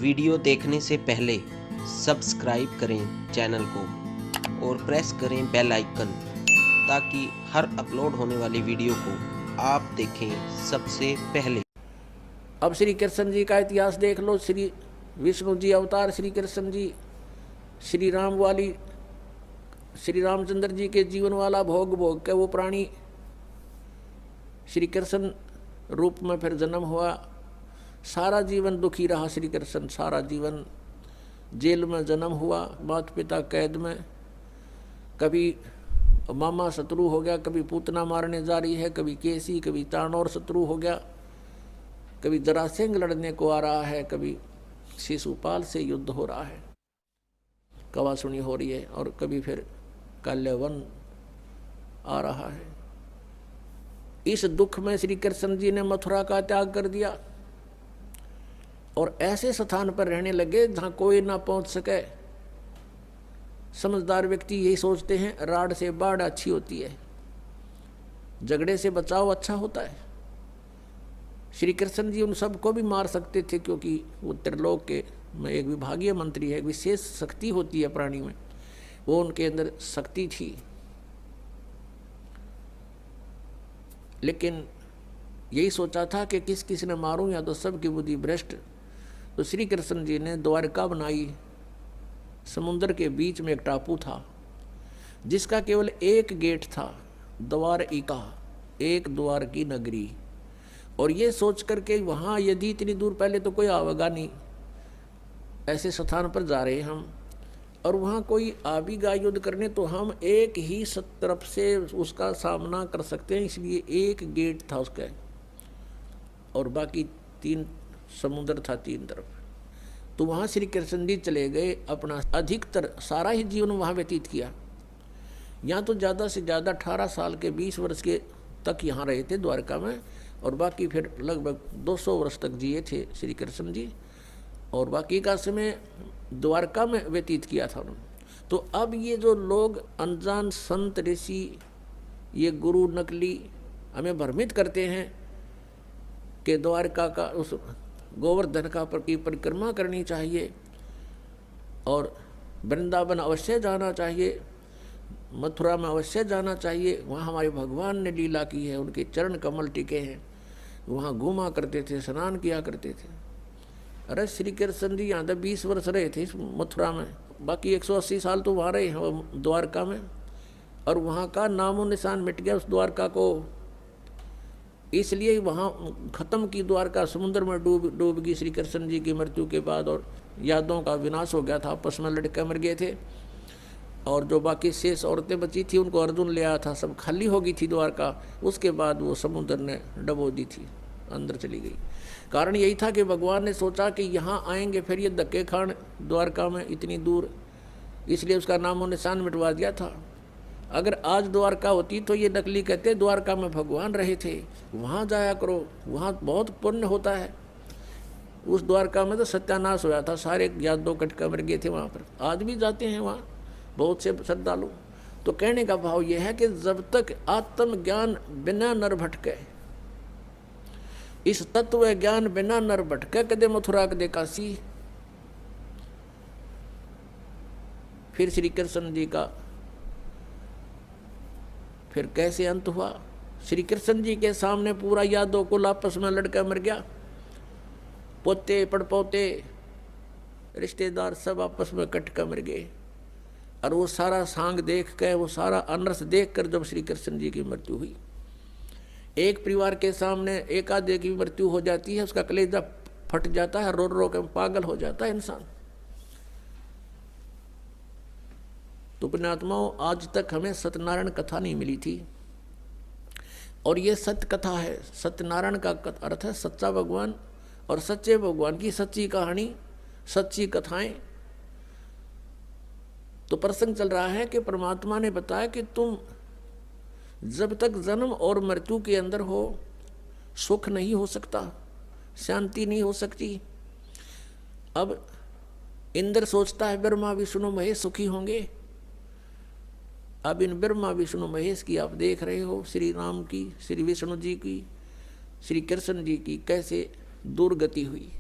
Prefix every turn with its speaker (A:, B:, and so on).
A: Video देखने से पहले सब्सक्राइब करें चैनल को और प्रेस करें बेल आइकन ताकि हर अपलोड होने वाली वीडियो को आप देखें सबसे पहले।
B: अब श्री कृष्ण जी का इतिहास देख लो। श्री विष्णु जी अवतार श्री कृष्ण जी, श्री राम वाली श्री रामचंद्र जी के जीवन वाला भोग भोग के वो प्राणी श्री कृष्ण रूप में फिर जन्म हुआ। सारा जीवन दुखी रहा श्री कृष्ण, सारा जीवन जेल में जन्म हुआ, माता पिता कैद में, कभी मामा शत्रु हो गया, कभी पूतना मारने जा रही है, कभी केसी, कभी तानौर शत्रु हो गया, कभी जरासेंग लड़ने को आ रहा है, कभी शिशुपाल से युद्ध हो रहा है, कवासुनी हो रही है, और कभी फिर काल्यवन आ रहा है। इस दुख में श्री कृष्ण जी ने मथुरा का त्याग कर दिया और ऐसे स्थान पर रहने लगे जहां कोई ना पहुंच सके। समझदार व्यक्ति यही सोचते हैं राड से बाढ़ अच्छी होती है, झगड़े से बचाव अच्छा होता है। श्री कृष्ण जी उन सबको भी मार सकते थे क्योंकि वो त्रिलोक के में एक विभागीय मंत्री है, एक विशेष शक्ति होती है प्राणी में, वो उनके अंदर शक्ति थी। लेकिन यही सोचा था कि किस किस ने मारूं या तो सबकी बुद्धि भ्रष्ट। तो श्री कृष्ण जी ने द्वारका बनाई। समुद्र के बीच में एक टापू था जिसका केवल एक गेट था, द्वारिका, एक द्वार की नगरी। और ये सोच करके वहाँ यदि इतनी दूर पहले तो कोई आवेगा नहीं, ऐसे स्थान पर जा रहे हम और वहाँ कोई आवेगा युद्ध करने, तो हम एक ही तरफ से उसका सामना कर सकते हैं, इसलिए एक गेट था उसका और बाकी तीन समुद्र था तीन तरफ। तो वहाँ श्री कृष्ण जी चले गए, अपना अधिकतर सारा ही जीवन वहाँ व्यतीत किया। यहाँ तो ज़्यादा से ज़्यादा 18 साल के 20 वर्ष के तक यहाँ रहे थे द्वारका में, और बाकी फिर लगभग 200 वर्ष तक जिए थे श्री कृष्ण जी, और बाकी का समय द्वारका में व्यतीत किया था उन्होंने। तो अब ये जो लोग अनजान संत ऋषि, ये गुरु नकली हमें भ्रमित करते हैं कि द्वारका का उस गोवर्धन का की परिक्रमा करनी चाहिए और वृंदावन अवश्य जाना चाहिए, मथुरा में अवश्य जाना चाहिए, वहाँ हमारे भगवान ने लीला की है, उनके चरण कमल टिके हैं, वहाँ घूमा करते थे, स्नान किया करते थे। अरे श्री कृष्ण जी यहाँ तक 20 वर्ष रहे थे इस मथुरा में, बाकी 180 साल तो वहाँ रहे हैं द्वारका में, और वहाँ का नामो निशान मिट गया उस द्वारका को। इसलिए वहाँ खत्म की द्वारका, समुद्र में डूब गई श्री कृष्ण जी की मृत्यु के बाद, और यादों का विनाश हो गया था, आपस में लड़के मर गए थे, और जो बाकी शेष औरतें बची थी उनको अर्जुन ले आया था, सब खाली हो गई थी द्वारका। उसके बाद वो समुद्र ने डबो दी थी, अंदर चली गई। कारण यही था कि भगवान ने सोचा कि यहाँ आएंगे फिर ये धक्के खान द्वारका में इतनी दूर, इसलिए उसका नामो निशान मिटवा दिया था। अगर आज द्वारका होती तो ये नकली कहते द्वारका में भगवान रहे थे, वहाँ जाया करो, वहाँ बहुत पुण्य होता है। उस द्वारका में तो सत्यानाश होया था, सारे यादव कटका मर गए थे वहाँ पर। आज भी जाते हैं वहाँ बहुत से श्रद्धालु। तो कहने का भाव यह है कि जब तक आत्मज्ञान बिना नर भटके, इस तत्व ज्ञान बिना नर भटके, कदे मथुरा कदे काशी। फिर श्री कृष्ण जी का फिर कैसे अंत हुआ। श्री कृष्ण जी के सामने पूरा यादव कुल आपस में लड़का मर गया, पोते पड़पोते रिश्तेदार सब आपस में कट कर मर गए। और वो सारा सांग देख कर, वो सारा अनर्थ देख कर जब श्री कृष्ण जी की मृत्यु हुई, एक परिवार के सामने एक आधे की मृत्यु हो जाती है, उसका कलेजा फट जाता है, रो रो कर पागल हो जाता है इंसान। तो पुण्यात्माओं, आज तक हमें सत्यनारायण कथा नहीं मिली थी, और ये सत्य कथा है। सत्यनारायण का अर्थ है सच्चा भगवान, और सच्चे भगवान की सच्ची कहानी, सच्ची कथाएं। तो प्रसंग चल रहा है कि परमात्मा ने बताया कि तुम जब तक जन्म और मृत्यु के अंदर हो, सुख नहीं हो सकता, शांति नहीं हो सकती। अब इंद्र सोचता है ब्रह्मा विष्णु महेश सुखी होंगे। अब इन ब्रह्मा विष्णु महेश की आप देख रहे हो, श्री राम की, श्री विष्णु जी की, श्री कृष्ण जी की कैसे दुर्गति हुई।